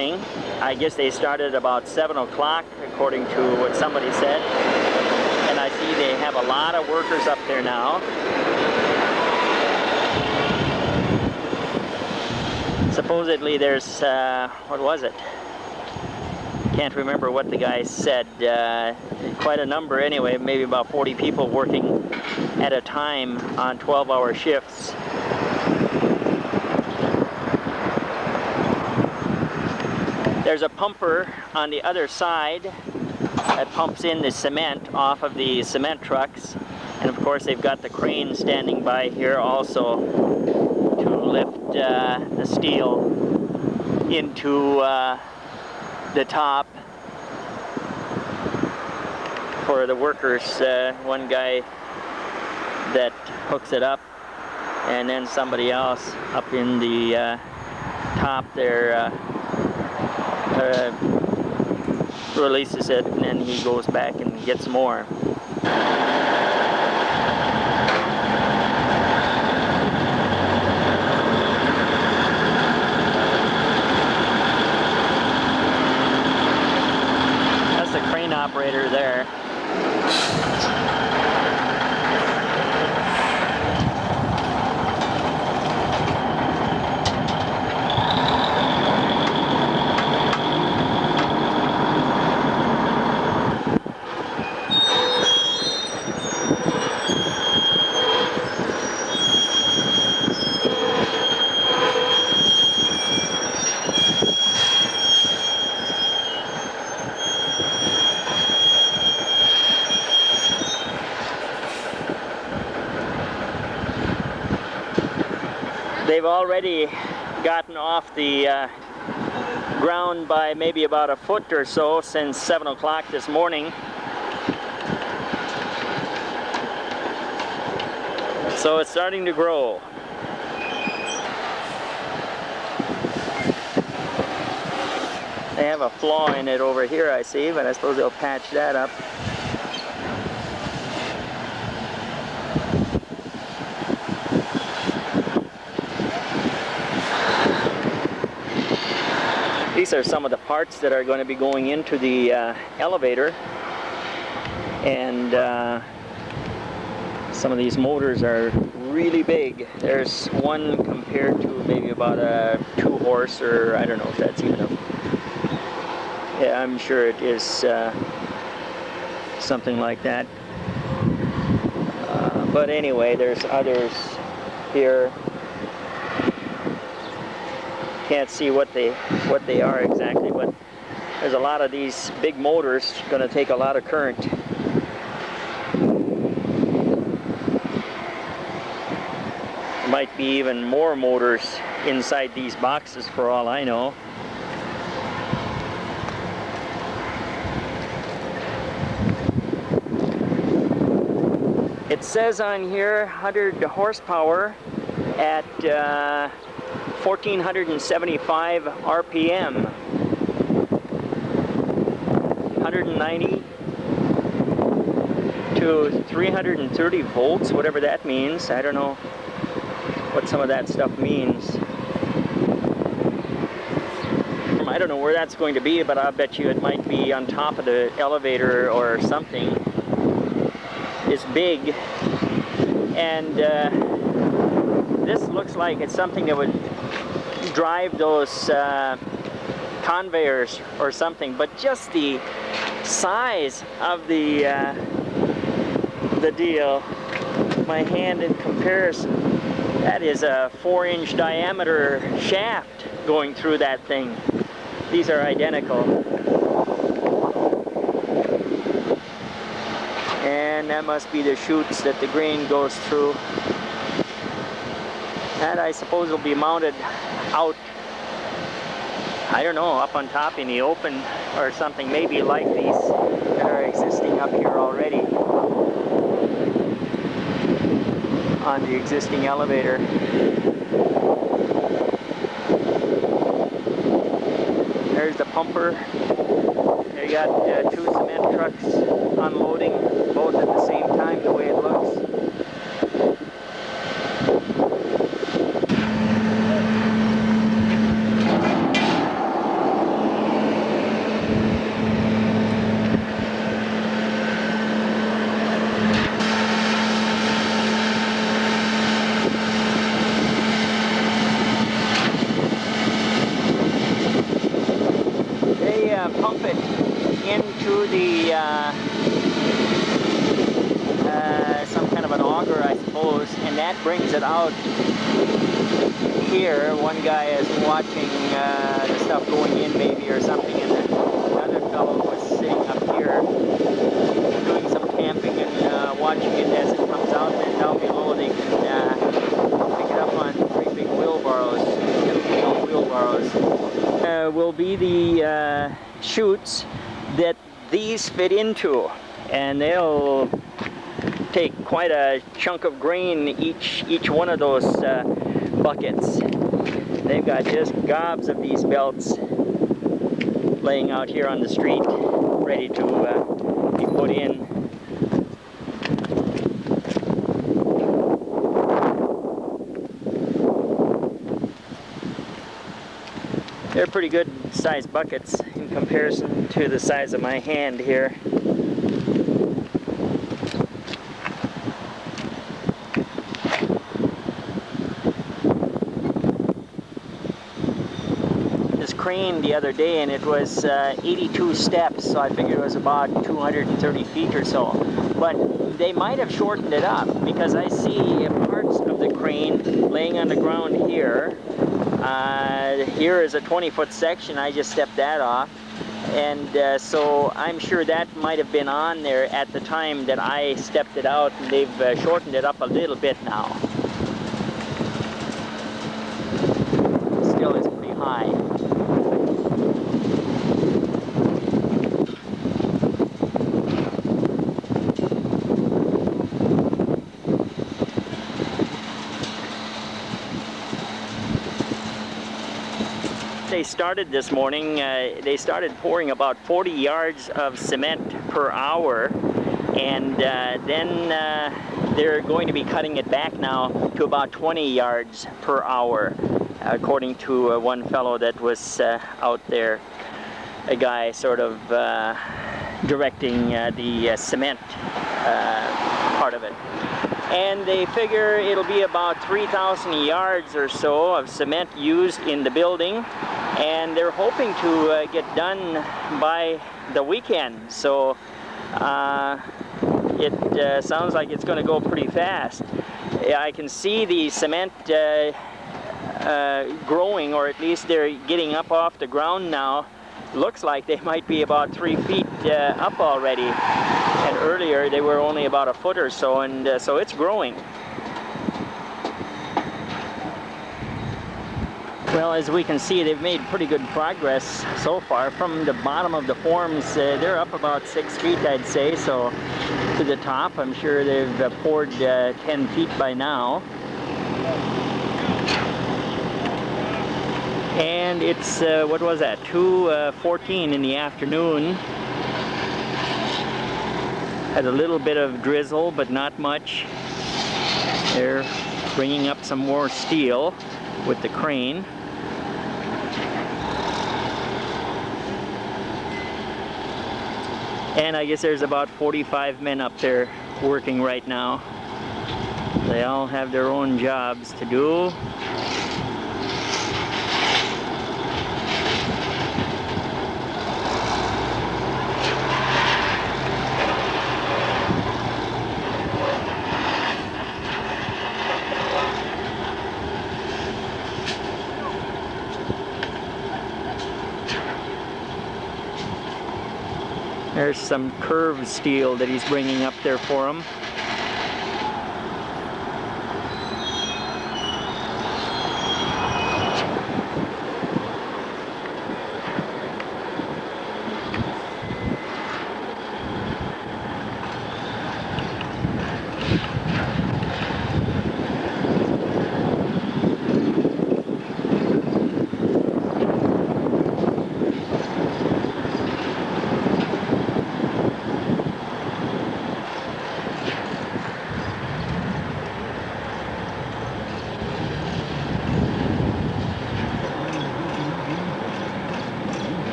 morning. I guess they started about 7 o'clock, according to what somebody said. And I see they have a lot of workers up there now. Supposedly there's, what was it? Can't remember what the guy said. Quite a number anyway, maybe about 40 people working at a time on 12-hour shifts. There's a pumper on the other side that pumps in the cement off of the cement trucks. And of course they've got the crane standing by here also to lift the steel into the top for the workers. One guy that hooks it up, and then somebody else up in the top there releases it, and then he goes back and gets more. That's the crane operator there. They've already gotten off the ground by maybe about a foot or so since 7 o'clock this morning. So it's starting to grow. They have a flaw in it over here, I see, but I suppose they'll patch that up. These are some of the parts that are going to be going into the elevator, and some of these motors are really big. There's one compared to maybe about a 2-horse, or I don't know if that's even a... Yeah, I'm sure it is something like that. But anyway, there's others here. Can't see what they are exactly, but there's a lot of these big motors going to take a lot of current. There might be even more motors inside these boxes for all I know. It says on here 100 horsepower at 1475 RPM, 190 to 330 volts, whatever that means. I don't know what some of that stuff means. I don't know where that's going to be, but I'll bet you it might be on top of the elevator or something. It's big, and this looks like it's something that would drive those conveyors or something, but just the size of the deal, my hand in comparison, that is a 4-inch diameter shaft going through that thing. These are identical. And that must be the chutes that the grain goes through. That, I suppose, will be mounted out, I don't know, up on top in the open or something, maybe like these that are existing up here already on the existing elevator. There's the pumper. They got 2 cement trucks unloading, both at the same time, the way it looks. it into the some kind of an auger, I suppose, and that brings it out here. One guy is watching the stuff going in maybe or something, and another fellow was sitting up here doing some tamping and watching it as it comes out, and down below they can pick it up on 3 big wheelbarrows, wheelbarrows. Will be the chutes that these fit into, and they'll take quite a chunk of grain each one of those buckets. They've got just gobs of these belts laying out here on the street, ready to be put in. They're pretty good sized buckets in comparison to the size of my hand here. This crane the other day, and it was 82 steps, so I figured it was about 230 feet or so. But they might have shortened it up, because I see parts of the crane laying on the ground here. Here is a 20-foot section. I just stepped that off, and so I'm sure that might have been on there at the time that I stepped it out, and they've shortened it up a little bit now. Still is pretty high. They started this morning, they started pouring about 40 yards of cement per hour, and then they're going to be cutting it back now to about 20 yards per hour, according to one fellow that was out there, a guy sort of directing the cement part of it. And they figure it'll be about 3,000 yards or so of cement used in the building, and they're hoping to get done by the weekend. So it sounds like it's going to go pretty fast. I can see the cement growing, or at least they're getting up off the ground now. Looks like they might be about 3 feet up already, and earlier they were only about a foot or so, and so it's growing. Well, as we can see, they've made pretty good progress so far. From the bottom of the forms, they're up about 6 feet, I'd say, so to the top. I'm sure they've poured 10 feet by now. And it's, what was that, 2:14 in the afternoon. Had a little bit of drizzle, but not much. They're bringing up some more steel with the crane. And I guess there's about 45 men up there working right now. They all have their own jobs to do. There's some curved steel that he's bringing up there for him.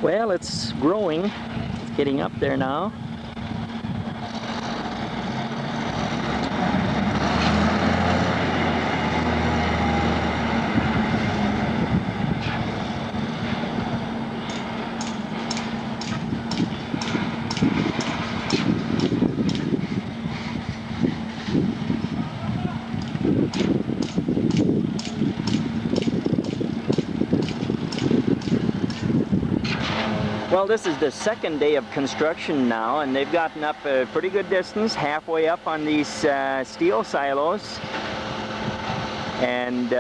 Well, it's growing. It's getting up there now. Well, this is the second day of construction now, and they've gotten up a pretty good distance, halfway up on these steel silos. And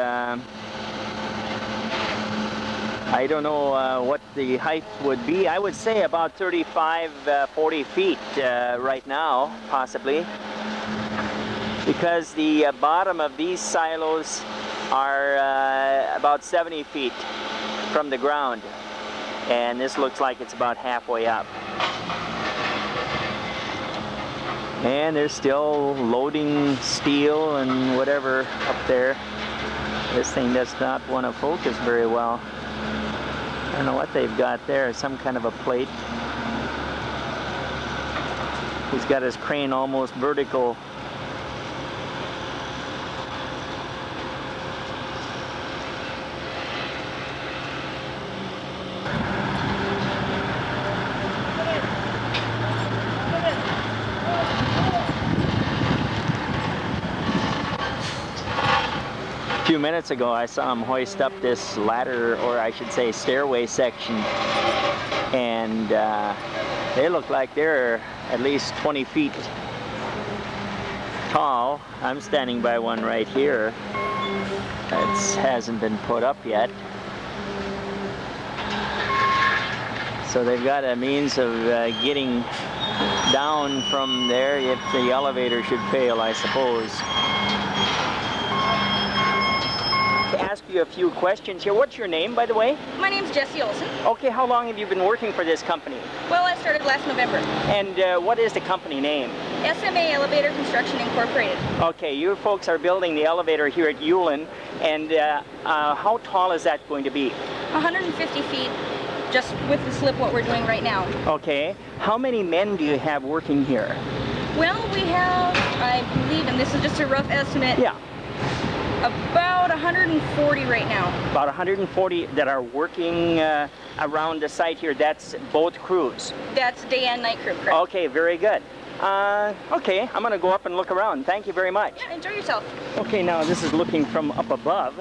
I don't know what the height would be. I would say about 35, 40 feet right now, possibly. Because the bottom of these silos are about 70 feet from the ground. And this looks like it's about halfway up. And they're still loading steel and whatever up there. This thing does not want to focus very well. I don't know what they've got there, some kind of a plate. He's got his crane almost vertical. A few minutes ago I saw him hoist up this ladder, or I should say stairway section, and they look like they're at least 20 feet tall. I'm standing by one right here that hasn't been put up yet. So they've got a means of getting down from there if the elevator should fail, I suppose. Ask you a few questions here. What's your name, by the way? My name's Jessie Olson. Okay, how long have you been working for this company? Well, I started last November. And what is the company name? SMA Elevator Construction Incorporated. Okay, you folks are building the elevator here at Ulen, and how tall is that going to be? 150 feet, just with the slip what we're doing right now. Okay, how many men do you have working here? Well, we have, I believe, and this is just a rough estimate, yeah, about 140 right now. About 140 that are working around the site here. That's both crews? That's day and night crew, correct. Okay, very good. Okay, I'm going to go up and look around. Thank you very much. Yeah, enjoy yourself. Okay, now this is looking from up above,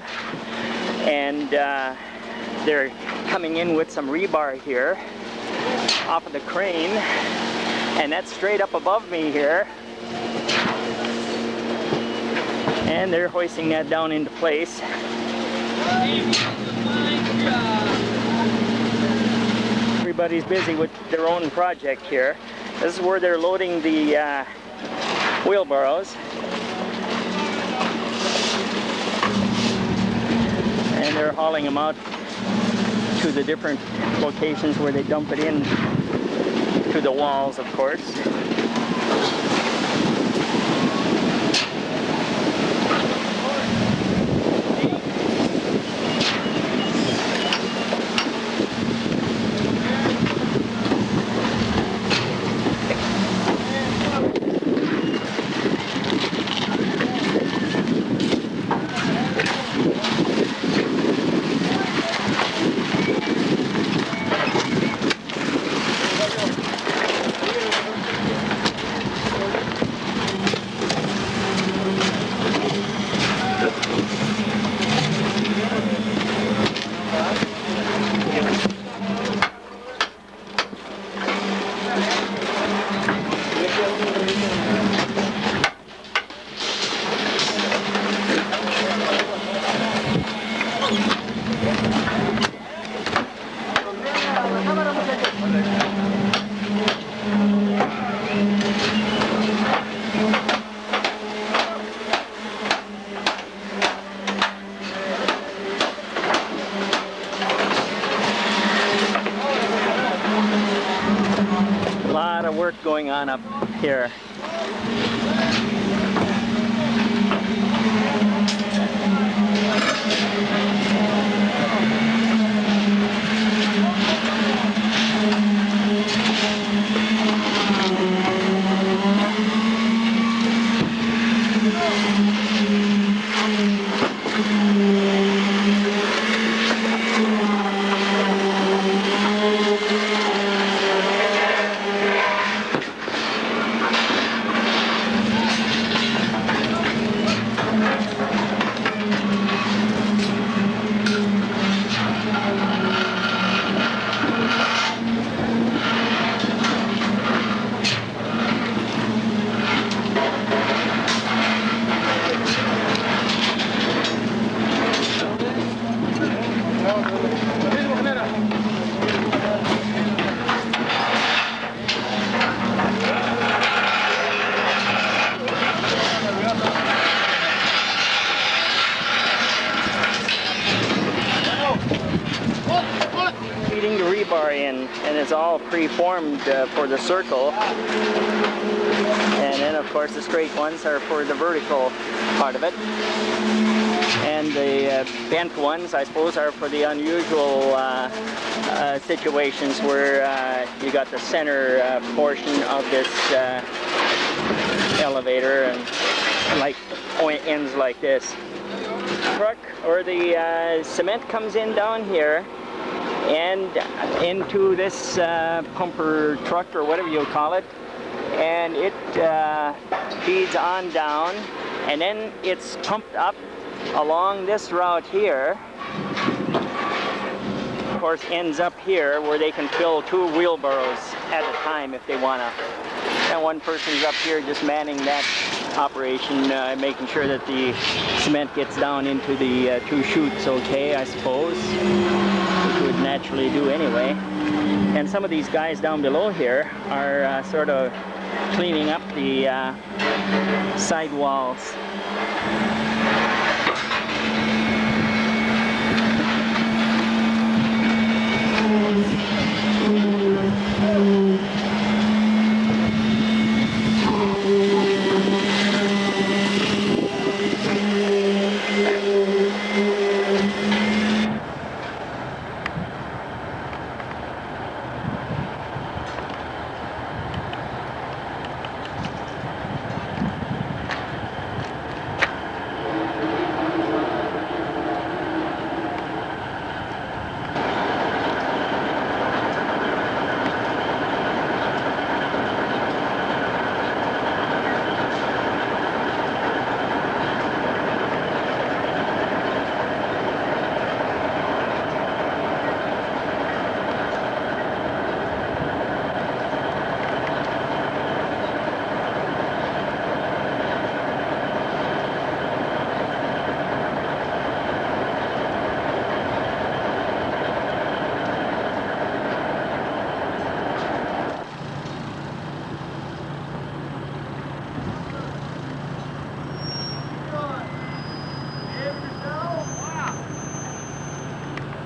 and they're coming in with some rebar here off of the crane, and that's straight up above me here. And they're hoisting that down into place. Everybody's busy with their own project here. This is where they're loading the wheelbarrows. And they're hauling them out to the different locations where they dump it in to the walls, of course. A lot of work going on up here. Feeding the rebar in, and it's all pre-formed for the circle. And then of course the straight ones are for the vertical part of it. And the bent ones, I suppose, are for the unusual situations where you got the center portion of this elevator and like ends like this. Truck or the cement comes in down here and into this pumper truck or whatever you call it, and it feeds on down, and then it's pumped up along this route here. Of course, ends up here where they can fill 2 wheelbarrows at a time if they want to. And one person's up here just manning that operation, making sure that the cement gets down into the 2 chutes okay, I suppose, which would naturally do anyway. And some of these guys down below here are sort of cleaning up the side walls.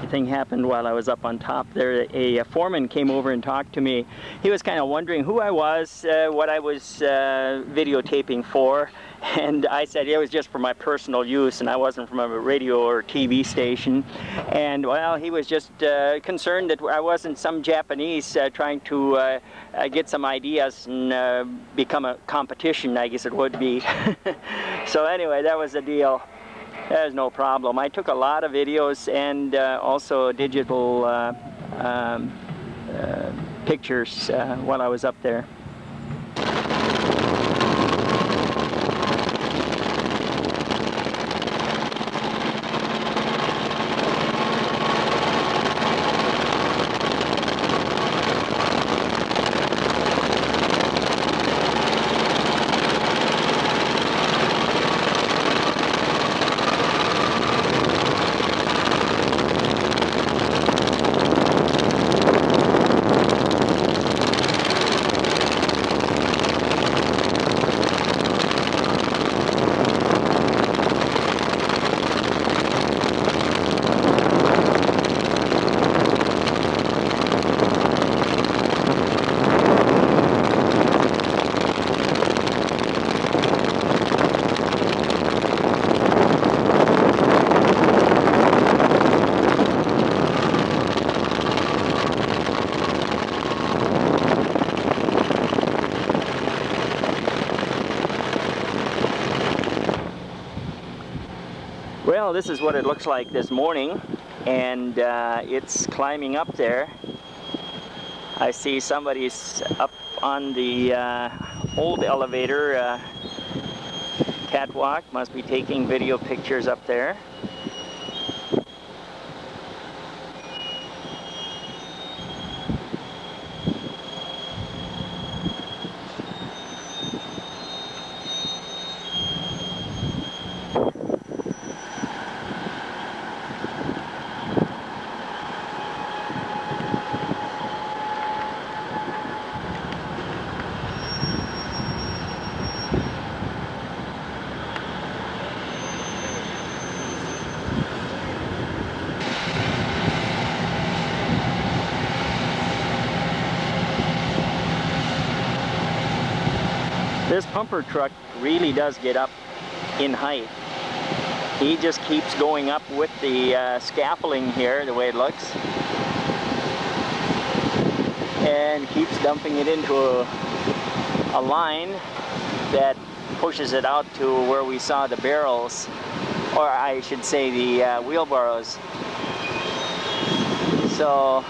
Thing happened while I was up on top there. A foreman came over and talked to me. He was kind of wondering who I was, what I was videotaping for, and I said it was just for my personal use and I wasn't from a radio or TV station. And well, he was just concerned that I wasn't some Japanese trying to get some ideas and become a competition, I guess it would be. So anyway, that was the deal. There's no problem. I took a lot of videos and also digital pictures while I was up there. Well, this is what it looks like this morning, and it's climbing up there. I see somebody's up on the old elevator catwalk, must be taking video pictures up there. This pumper truck really does get up in height. He just keeps going up with the scaffolding here, the way it looks, and keeps dumping it into a line that pushes it out to where we saw the barrels, or I should say the wheelbarrows. So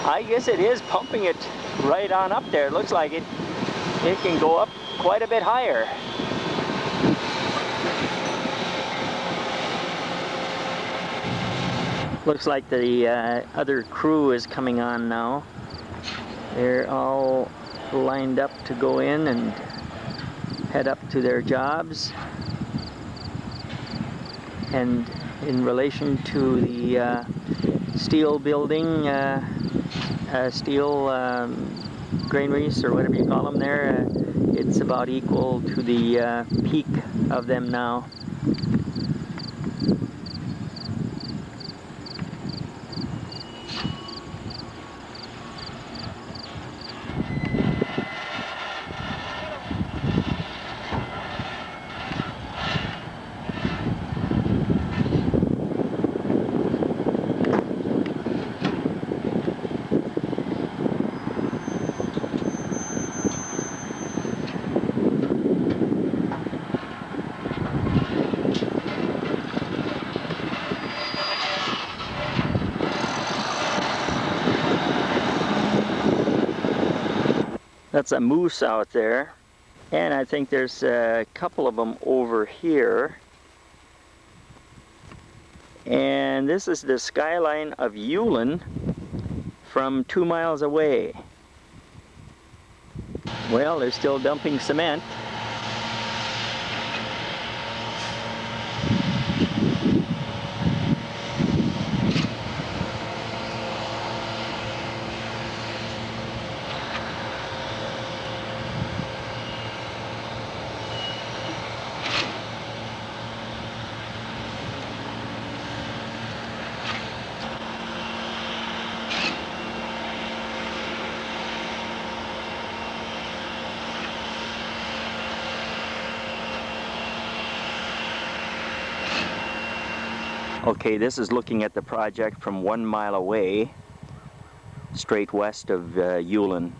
I guess it is pumping it right on up there. It looks like it can go up quite a bit higher. Looks like the other crew is coming on now. They're all lined up to go in and head up to their jobs. And in relation to the steel building, steel granaries or whatever you call them there, it's about equal to the peak of them now. That's a moose out there, and I think there's a couple of them over here. And this is the skyline of Ulen from 2 miles away. Well, they're still dumping cement. Okay, this is looking at the project from 1 mile away, straight west of Ulen.